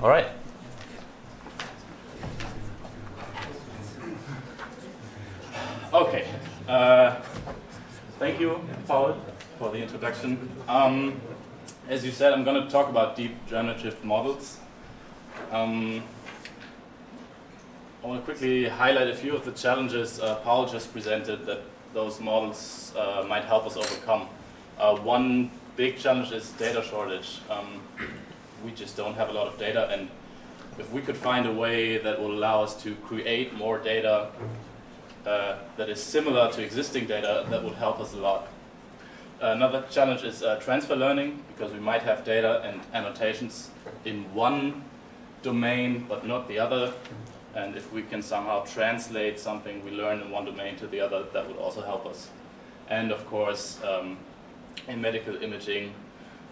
All right. Okay. Thank you, Paul, for the introduction. As you said, I'm going to talk about deep generative models. I want to quickly highlight a few of the challenges Paul just presented that those models might help us overcome. One big challenge is data shortage. We just don't have a lot of data, and if we could find a way that will allow us to create more data that is similar to existing data, that would help us a lot. Another challenge is transfer learning, because we might have data and annotations in one domain but not the other, and if we can somehow translate something we learn in one domain to the other, that would also help us. And of course, in medical imaging,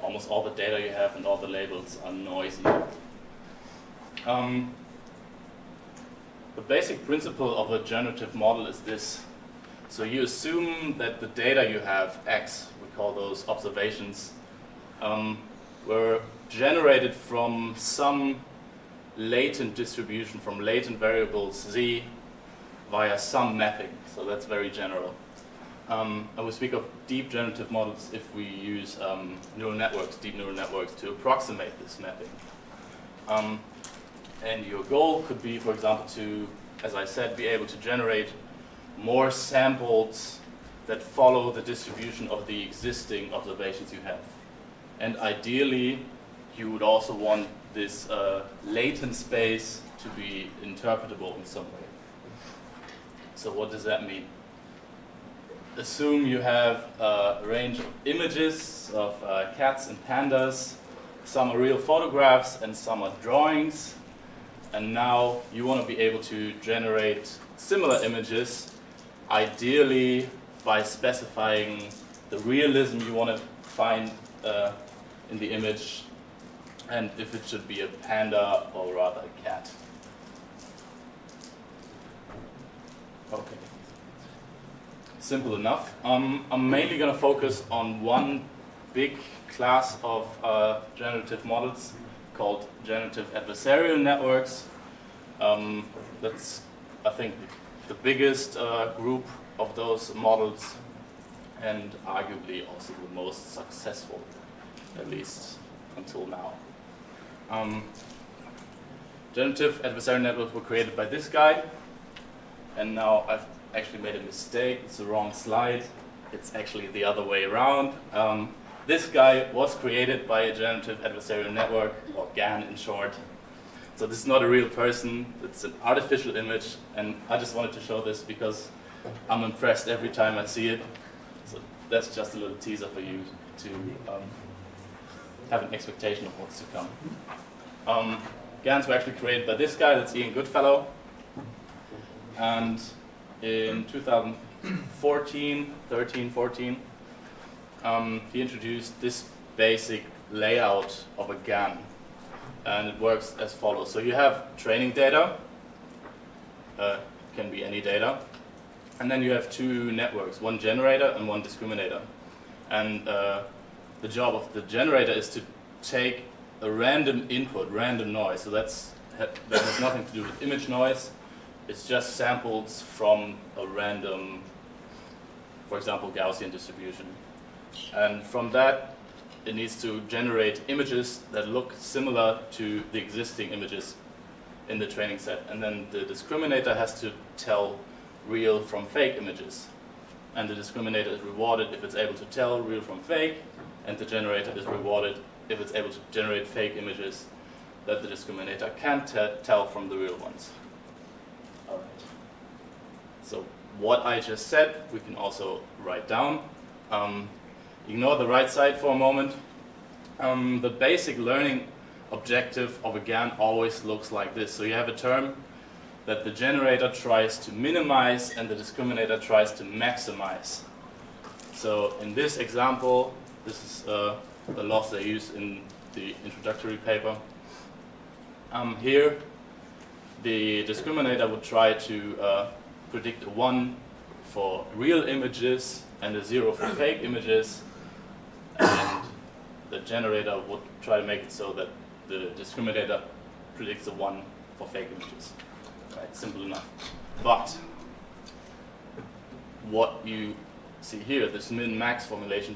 almost all the data you have and all the labels are noisy. The basic principle of a generative model is this. So you assume that the data you have, X, we call those observations, were generated from some latent distribution, from latent variables Z via some mapping. So that's very general. And we speak of deep generative models if we use neural networks, deep neural networks, to approximate this mapping. And your goal could be, for example, to, as I said, be able to generate more samples that follow the distribution of the existing observations you have. And ideally, you would also want this latent space to be interpretable in some way. So what does that mean? Assume you have a range of images of cats and pandas. Some are real photographs and some are drawings. And now you want to be able to generate similar images, ideally by specifying the realism you want to find in the image, and if it should be a panda or rather a cat. Okay. Simple enough. I'm mainly going to focus on one big class of generative models called generative adversarial networks. That's, I think, the biggest group of those models, and arguably also the most successful, at least until now. Generative adversarial networks were created by this guy, and now I've actually made a mistake. It's the wrong slide. It's actually the other way around. This guy was created by a generative adversarial network, or GAN in short. So this is not a real person, it's an artificial image, and I just wanted to show this because I'm impressed every time I see it. So that's just a little teaser for you to have an expectation of what's to come. GANs were actually created by this guy, that's Ian Goodfellow. And in 2014, he introduced this basic layout of a GAN. And it works as follows. So you have training data, can be any data, and then you have two networks, one generator and one discriminator. And the job of the generator is to take a random input, random noise. So that has nothing to do with image noise. It's just samples from a random, for example, Gaussian distribution. And from that, it needs to generate images that look similar to the existing images in the training set. And then the discriminator has to tell real from fake images. And the discriminator is rewarded if it's able to tell real from fake, and the generator is rewarded if it's able to generate fake images that the discriminator can't tell from the real ones. All right. So what I just said, we can also write down. Ignore the right side for a moment. The basic learning objective of a GAN always looks like this. So you have a term that the generator tries to minimize and the discriminator tries to maximize. So in this example, this is the loss they use in the introductory paper. Here, the discriminator would try to predict a 1 for real images and a 0 for fake images. And the generator would try to make it so that the discriminator predicts a 1 for fake images. Right, simple enough. But what you see here, this min-max formulation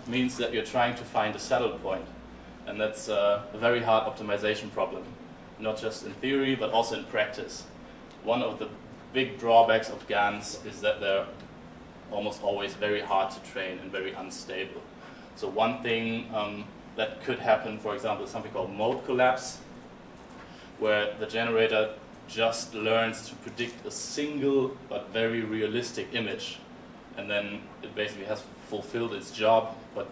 means that you're trying to find a saddle point. And that's a very hard optimization problem, not just in theory, but also in practice. One of the big drawbacks of GANs is that they're almost always very hard to train and very unstable. So one thing that could happen, for example, is something called mode collapse, where the generator just learns to predict a single but very realistic image, and then it basically has fulfilled its job, but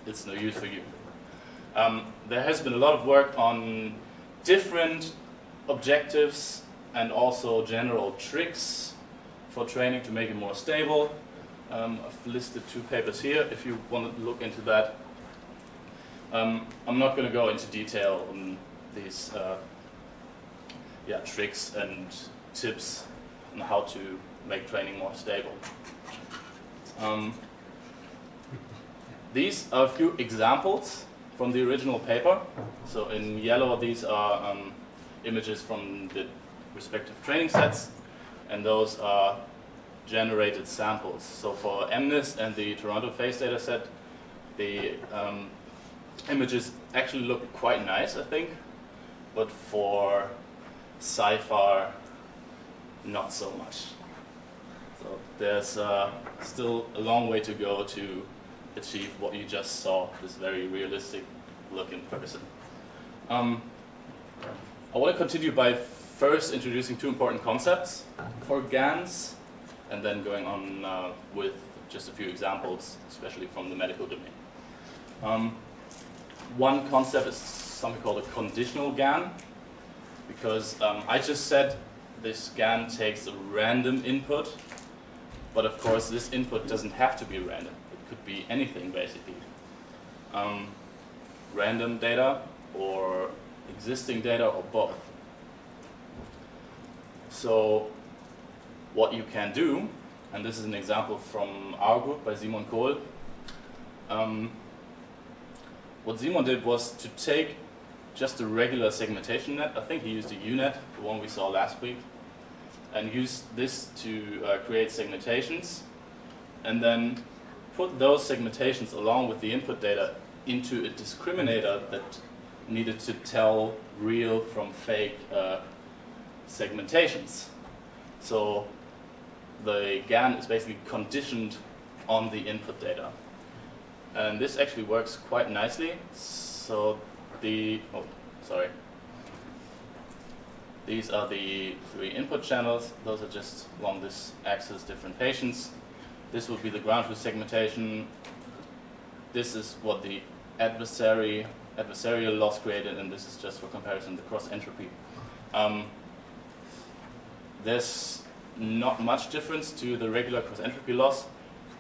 it's no use for you. There has been a lot of work on different objectives and also general tricks for training to make it more stable. I've listed 2 papers here if you want to look into that. I'm not going to go into detail on these tricks and tips on how to make training more stable. These are a few examples from the original paper. So in yellow, these are images from the respective training sets, and those are generated samples. So for MNIST and the Toronto phase data set, the images actually look quite nice, I think, but for SciFar, not so much. So there's still a long way to go to achieve what you just saw, this very realistic look in person. I want to continue by first introducing 2 important concepts for GANs, and then going on with just a few examples, especially from the medical domain. One concept is something called a conditional GAN, because I just said this GAN takes a random input, but of course this input doesn't have to be random. It could be anything, basically. Random data or existing data or both. So what you can do, and this is an example from our group by Simon Kohl, what Simon did was to take just a regular segmentation net. I think he used a UNet, the one we saw last week, and used this to create segmentations, and then put those segmentations along with the input data into a discriminator that needed to tell real from fake segmentations. So the GAN is basically conditioned on the input data. And this actually works quite nicely. So these are the 3 input channels. Those are just along this axis, different patients. This would be the ground truth segmentation. This is what the adversarial loss created, and this is just for comparison, the cross entropy. There's not much difference to the regular cross entropy loss,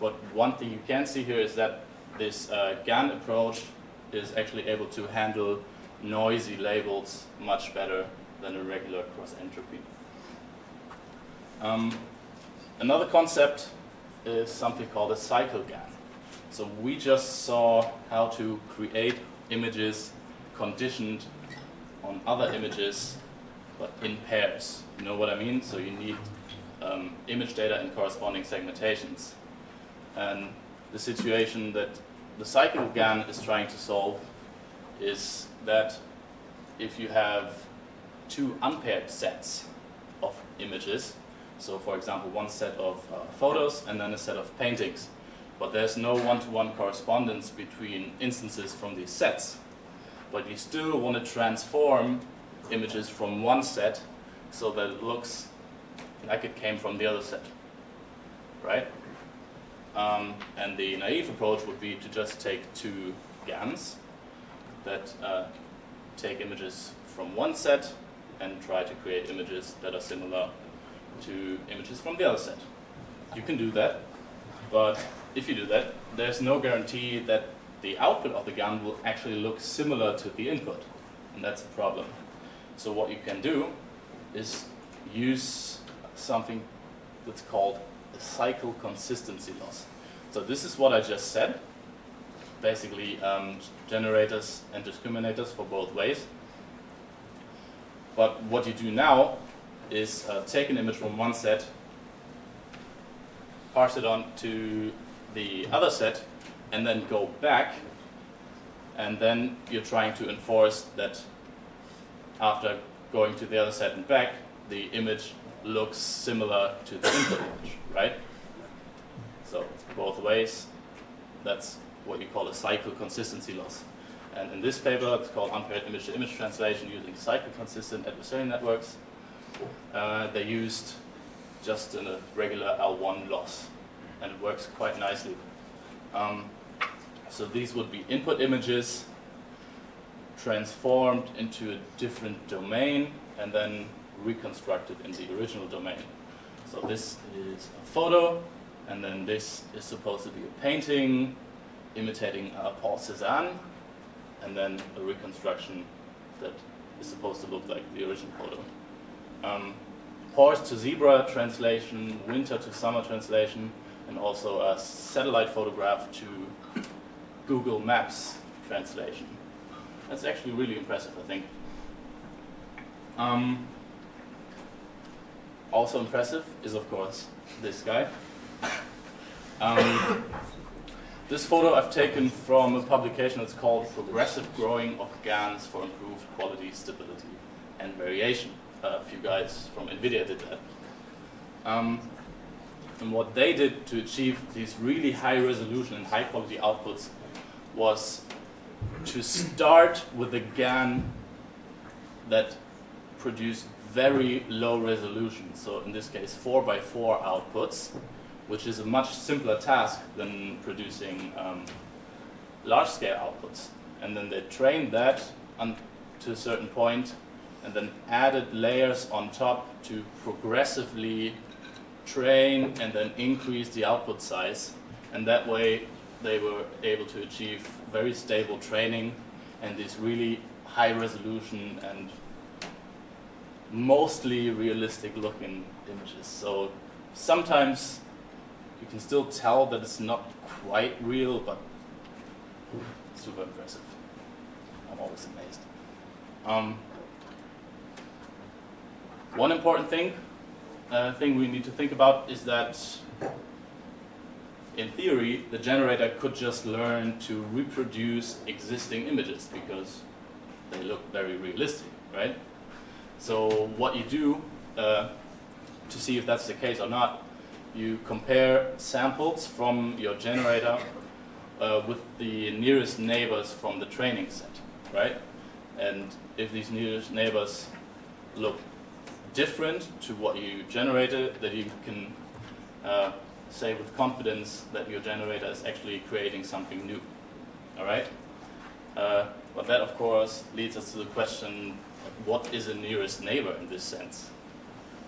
but one thing you can see here is that this GAN approach is actually able to handle noisy labels much better than a regular cross entropy. Another concept is something called a cycle GAN. So we just saw how to create images conditioned on other images, but in pairs. You know what I mean? So you need image data and corresponding segmentations. And the situation that the cycle GAN is trying to solve is that if you have 2 unpaired sets of images, so for example one set of photos and then a set of paintings, but there's no one-to-one correspondence between instances from these sets, but you still want to transform images from one set so that it looks like it came from the other set, right? And the naive approach would be to just take 2 GANs that take images from one set and try to create images that are similar to images from the other set. You can do that, but if you do that, there's no guarantee that the output of the GAN will actually look similar to the input, and that's a problem. So what you can do is use something that's called a cycle consistency loss. So this is what I just said. Basically, generators and discriminators for both ways. But what you do now is take an image from one set, parse it on to the other set, and then go back, and then you're trying to enforce that after going to the other set and back, the image looks similar to the input image, right? So both ways, that's what you call a cycle consistency loss. And in this paper, it's called unpaired image-to-image translation using cycle-consistent adversarial networks. They used just a regular L1 loss, and it works quite nicely. So these would be input images transformed into a different domain and then reconstructed in the original domain. So this is a photo, and then this is supposed to be a painting imitating Paul Cézanne, and then a reconstruction that is supposed to look like the original photo. Horse to zebra translation, winter to summer translation, and also a satellite photograph to Google Maps translation. That's actually really impressive, I think. Also impressive is, of course, this guy. This photo I've taken from a publication that's called Progressive Growing of GANs for Improved Quality, Stability, and Variation. A few guys from NVIDIA did that. And what they did to achieve these really high resolution and high quality outputs was to start with a GAN that produced very low resolution. So in this case, 4x4 outputs, which is a much simpler task than producing large-scale outputs. And then they trained that to a certain point, and then added layers on top to progressively train and then increase the output size. And that way they were able to achieve very stable training and these really high resolution and mostly realistic looking images. So sometimes you can still tell that it's not quite real, but super impressive. I'm always amazed. One important thing we need to think about is that in theory, the generator could just learn to reproduce existing images because they look very realistic, right? So what you do to see if that's the case or not, you compare samples from your generator with the nearest neighbors from the training set, right? And if these nearest neighbors look different to what you generated, then you can say with confidence that your generator is actually creating something new, all right? But that, of course, leads us to the question, what is a nearest neighbor in this sense?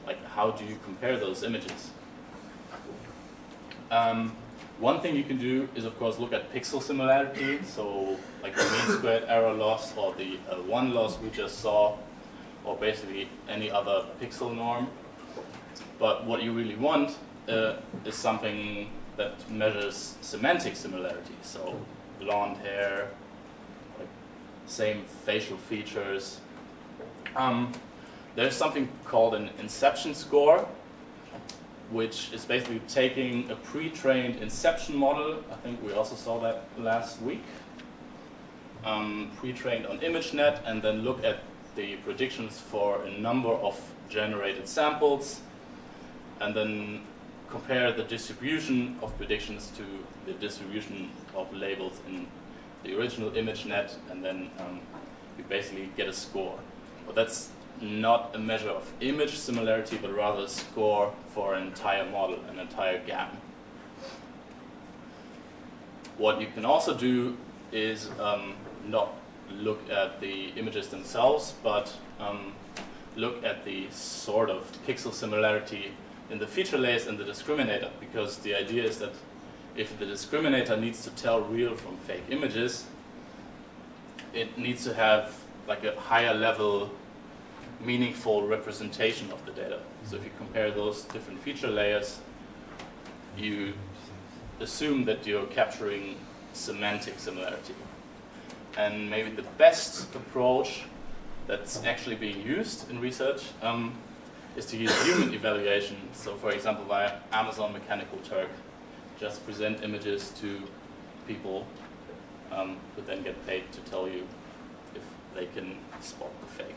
Like, how do you compare those images? One thing you can do is, of course, look at pixel similarity, so like the mean squared error loss or the L1 loss we just saw, or basically any other pixel norm. But what you really want is something that measures semantic similarity, so blonde hair, like same facial features. There's something called an inception score, which is basically taking a pre-trained inception model. I think we also saw that last week. Pre-trained on ImageNet, and then look at the predictions for a number of generated samples, and then compare the distribution of predictions to the distribution of labels in the original ImageNet, and then you basically get a score. But that's not a measure of image similarity, but rather a score for an entire model, an entire GAN. What you can also do is not look at the images themselves, but look at the sort of pixel similarity in the feature layers and the discriminator, because the idea is that if the discriminator needs to tell real from fake images, it needs to have like a higher level meaningful representation of the data. So if you compare those different feature layers, you assume that you're capturing semantic similarity. And maybe the best approach that's actually being used in research is to use human evaluation. So for example, via Amazon Mechanical Turk, just present images to people who then get paid to tell you if they can spot the fake.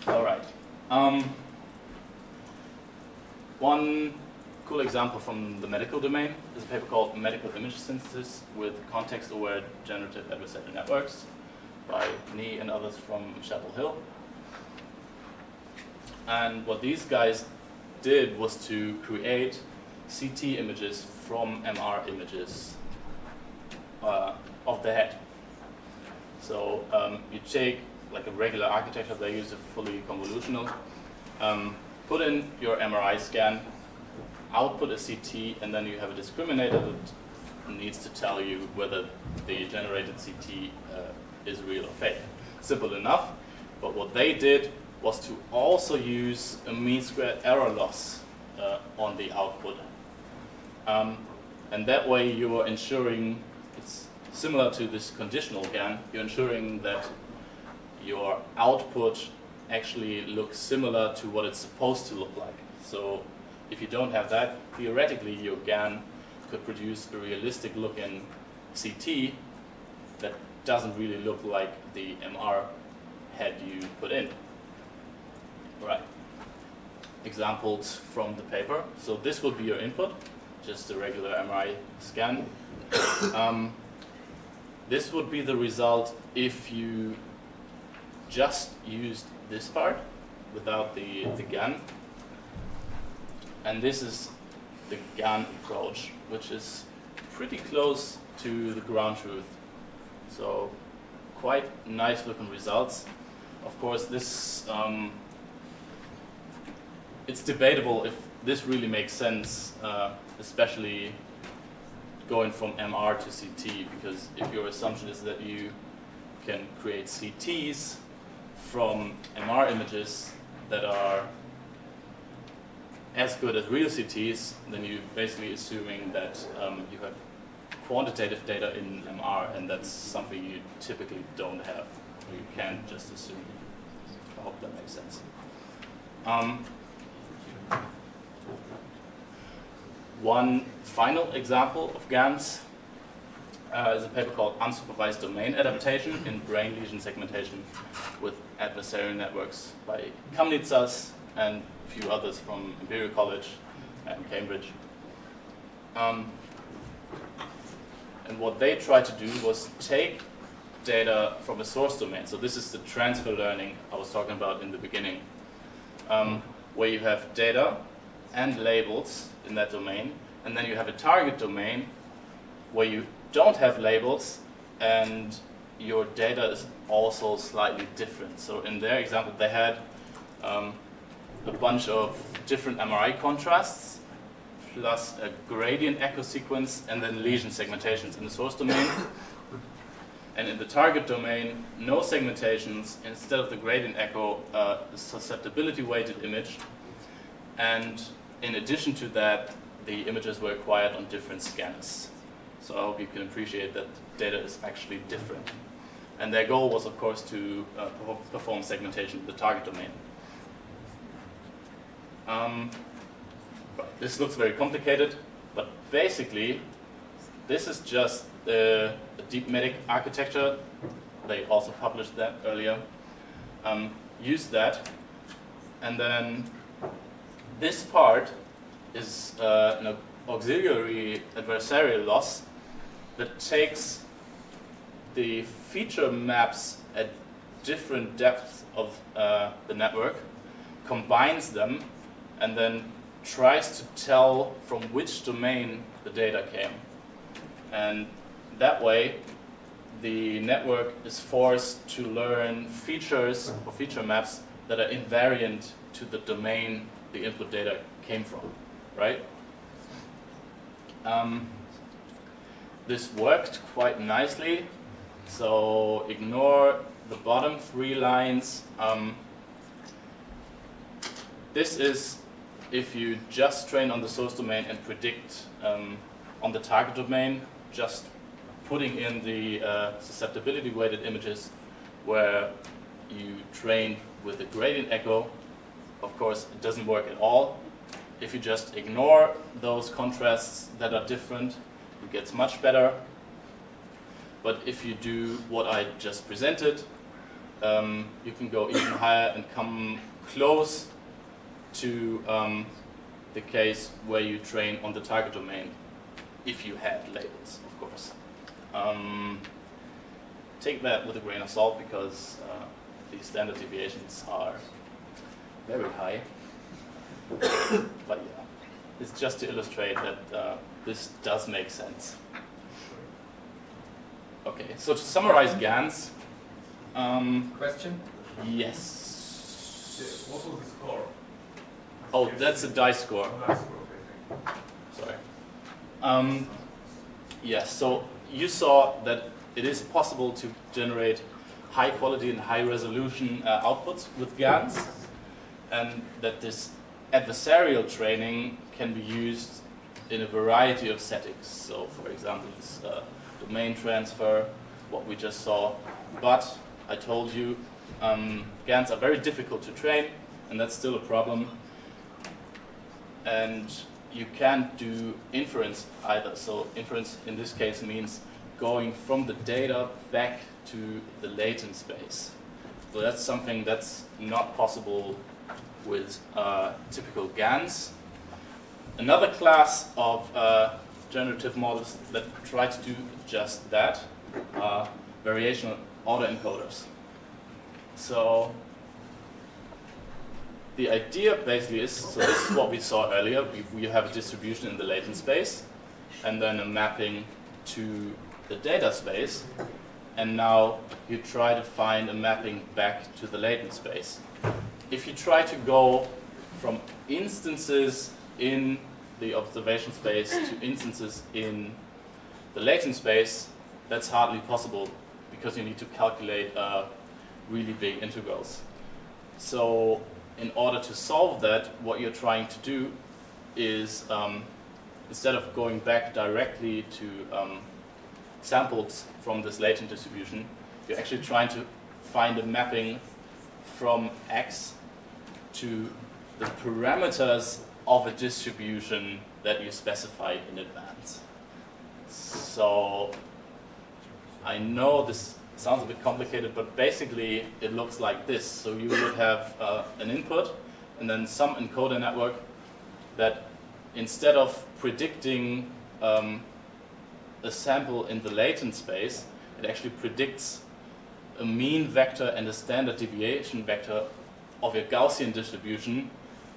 All right. One cool example from the medical domain is a paper called Medical Image Synthesis with Context-Aware Generative Adversarial Networks by Nee and others from Chapel Hill. And what these guys did was to create CT images from MR images of the head. So you take like a regular architecture, they use a fully convolutional, put in your MRI scan, output a CT, and then you have a discriminator that needs to tell you whether the generated CT is real or fake. Simple enough, but what they did was to also use a mean squared error loss on the output. And that way you are ensuring, it's similar to this conditional GAN, you're ensuring that your output actually looks similar to what it's supposed to look like. So if you don't have that, theoretically your GAN could produce a realistic looking CT that doesn't really look like the MR head you put in. Right. Examples from the paper. So this would be your input, just a regular MRI scan. This would be the result if you just used this part without the GAN. And this is the GAN approach, which is pretty close to the ground truth. So quite nice looking results. Of course, this it's debatable if this really makes sense, especially going from MR to CT, because if your assumption is that you can create CTs from MR images that are as good as real CTs, then you're basically assuming that you have quantitative data in MR, and that's something you typically don't have. You can't just assume. I hope that makes sense. One final example of GANs is a paper called Unsupervised Domain Adaptation in Brain Lesion Segmentation with Adversarial Networks by Kamnitsas and a few others from Imperial College and Cambridge. And what they tried to do was take data from a source domain. So this is the transfer learning I was talking about in the beginning, where you have data and labels in that domain, and then you have a target domain where you don't have labels and your data is also slightly different. So in their example, they had a bunch of different MRI contrasts plus a gradient echo sequence and then lesion segmentations in the source domain. And in the target domain, no segmentations, instead of the gradient echo, a susceptibility weighted image. And in addition to that, the images were acquired on different scanners. So I hope you can appreciate that data is actually different. And their goal was, of course, to perform segmentation in the target domain. This looks very complicated, but basically, this is just the deep medic architecture. They also published that earlier. Use that, and then this part is an auxiliary adversarial loss that takes the feature maps at different depths of the network, combines them, and then tries to tell from which domain the data came. And that way, the network is forced to learn features or feature maps that are invariant to the domain the input data came from, right? This worked quite nicely, so ignore the bottom 3 lines. This is if you just train on the source domain and predict on the target domain, just putting in the susceptibility weighted images where you train with a gradient echo, of course, it doesn't work at all. If you just ignore those contrasts that are different, it gets much better. But if you do what I just presented, you can go even higher and come close to the case where you train on the target domain, if you had labels, of course. Take that with a grain of salt, because the standard deviations are very high. But yeah, it's just to illustrate that this does make sense. Okay, so to summarize GANs. Question? Yes. What was the score? Oh, that's a dice score. Oh, that's okay. Sorry. Yes, so you saw that it is possible to generate high quality and high resolution outputs with GANs, and that this adversarial training can be used in a variety of settings. So, for example, this domain transfer, what we just saw. But I told you, GANs are very difficult to train, and that's still a problem. And you can't do inference either. So inference in this case means going from the data back to the latent space. So that's something that's not possible with typical GANs. Another class of generative models that try to do just that are variational autoencoders. So the idea basically is, so this is what we saw earlier. We have a distribution in the latent space and then a mapping to the data space. And now you try to find a mapping back to the latent space. If you try to go from instances in the observation space to instances in the latent space, that's hardly possible because you need to calculate really big integrals. So in order to solve that, what you're trying to do is, instead of going back directly to samples from this latent distribution, you're actually trying to find a mapping from X to the parameters of a distribution that you specify in advance. So I know this sounds a bit complicated, but basically it looks like this. So you would have an input and then some encoder network that, instead of predicting a sample in the latent space, it actually predicts a mean vector and a standard deviation vector of your Gaussian distribution,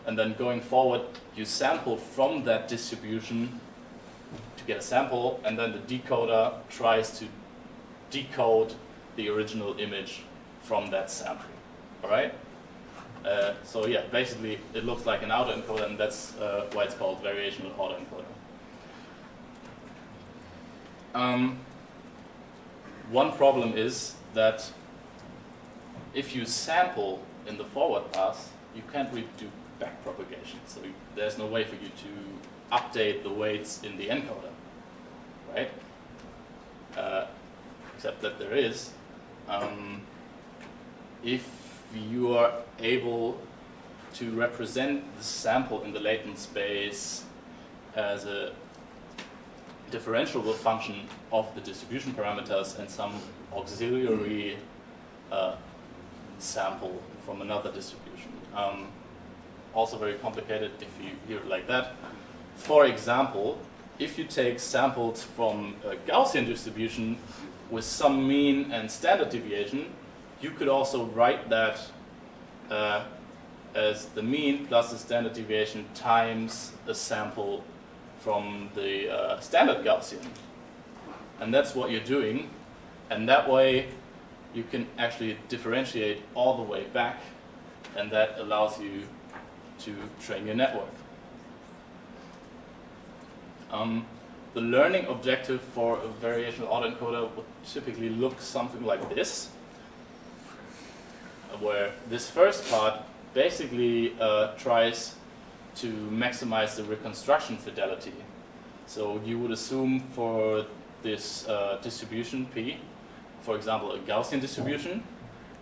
and then going forward you sample from that distribution to get a sample, and then the decoder tries to decode the original image from that sample. All right? So yeah, basically it looks like an autoencoder, and that's why it's called variational autoencoder. One problem is that if you sample in the forward pass, you can't really do backpropagation. So there's no way for you to update the weights in the encoder, right? Except that there is. If you are able to represent the sample in the latent space as a differentiable function of the distribution parameters and some auxiliary sample from another distribution. Also very complicated if you hear it like that. For example, if you take samples from a Gaussian distribution with some mean and standard deviation, you could also write that as the mean plus the standard deviation times a sample from the standard Gaussian. And that's what you're doing. And that way you can actually differentiate all the way back, and that allows you to train your network. The learning objective for a variational autoencoder would typically look something like this, where this first part basically tries to maximize the reconstruction fidelity. So you would assume for this distribution P, for example, a Gaussian distribution,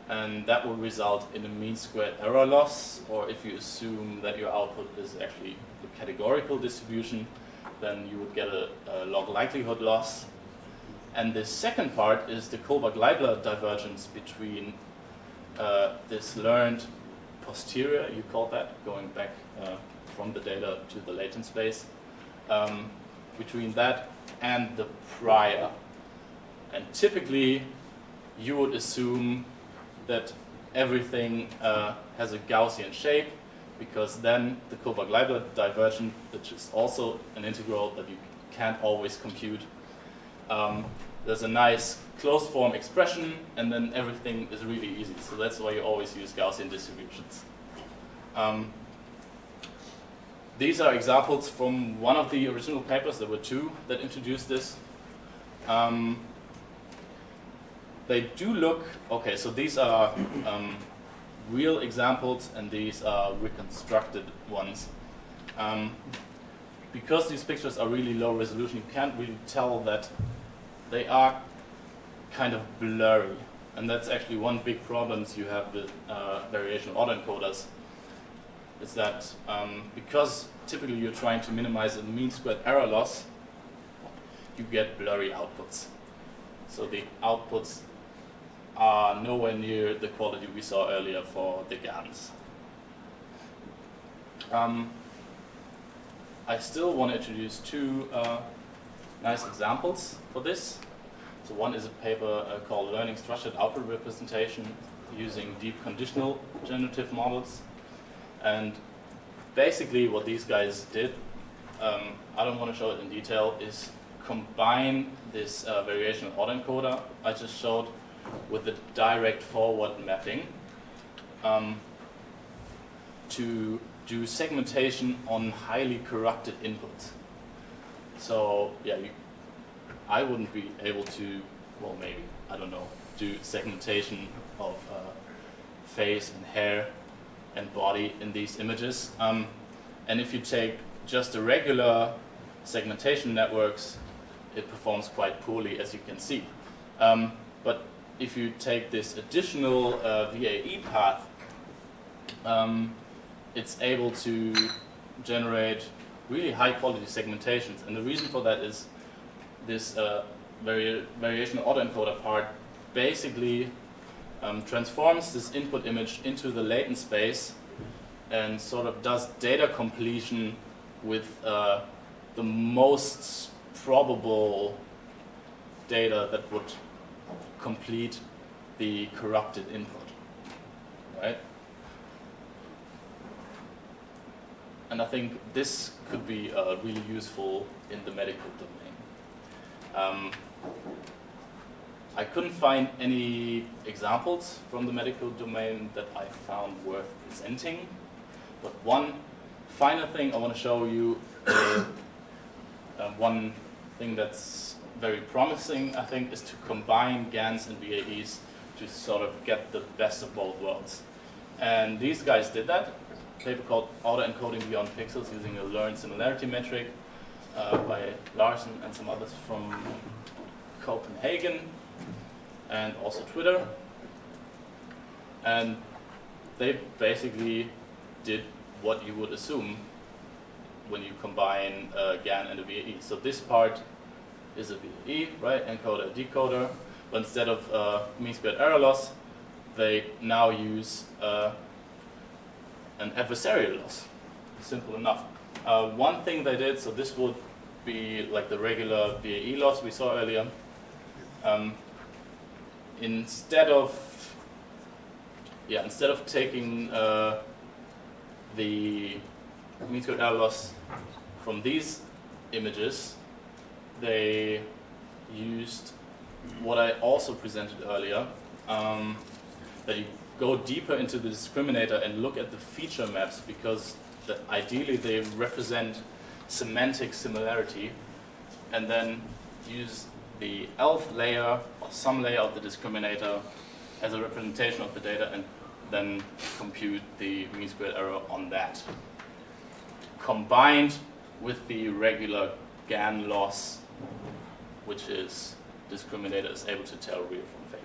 and that will result in a mean squared error loss, or if you assume that your output is actually a categorical distribution, then you would get a log likelihood loss. And the second part is the Kohlberg-Leibler divergence between this learned posterior, you call that, going back from the data to the latent space, between that and the prior. And typically, you would assume that everything has a Gaussian shape, because then the Kohlberg-Leibler divergence, which is also an integral that you can't always compute, there's a nice closed form expression, and then everything is really easy. So that's why you always use Gaussian distributions. These are examples from one of the original papers. There were two that introduced this. They do look, okay, so these are real examples and these are reconstructed ones. Because these pictures are really low resolution, you can't really tell that they are kind of blurry. And that's actually one big problem you have with variational autoencoders, is that because typically you're trying to minimize a mean squared error loss, you get blurry outputs. So the outputs are nowhere near the quality we saw earlier for the GANs. I still want to introduce two nice examples for this. So one is a paper called Learning Structured Output Representation using deep conditional generative models. And basically what these guys did, I don't want to show it in detail, is combine this variational autoencoder I just showed with the direct forward mapping to do segmentation on highly corrupted inputs. So yeah, I wouldn't be able to, well maybe, I don't know, do segmentation of face and hair and body in these images. And if you take just the regular segmentation networks, it performs quite poorly, as you can see. But if you take this additional VAE path, it's able to generate really high quality segmentations. And the reason for that is this variational autoencoder part basically transforms this input image into the latent space and sort of does data completion with the most probable data that would complete the corrupted input, right? And I think this could be really useful in the medical domain. I couldn't find any examples from the medical domain that I found worth presenting, but one final thing I want to show you is one thing that's very promising, I think, is to combine GANs and VAEs to sort of get the best of both worlds. And these guys did that. A paper called Autoencoding Beyond Pixels using a learned similarity metric by Larsen and some others from Copenhagen and also Twitter. And they basically did what you would assume when you combine a GAN and a VAE. So this part is a VAE, right? Encoder, decoder. But instead of mean squared error loss, they now use an adversarial loss. Simple enough. One thing they did, so this would be like the regular VAE loss we saw earlier. Instead of taking the mean squared error loss from these images, they used what I also presented earlier, that you go deeper into the discriminator and look at the feature maps, because ideally they represent semantic similarity, and then use the ELF layer or some layer of the discriminator as a representation of the data, and then compute the mean squared error on that, combined with the regular GAN loss, which is discriminator is able to tell real from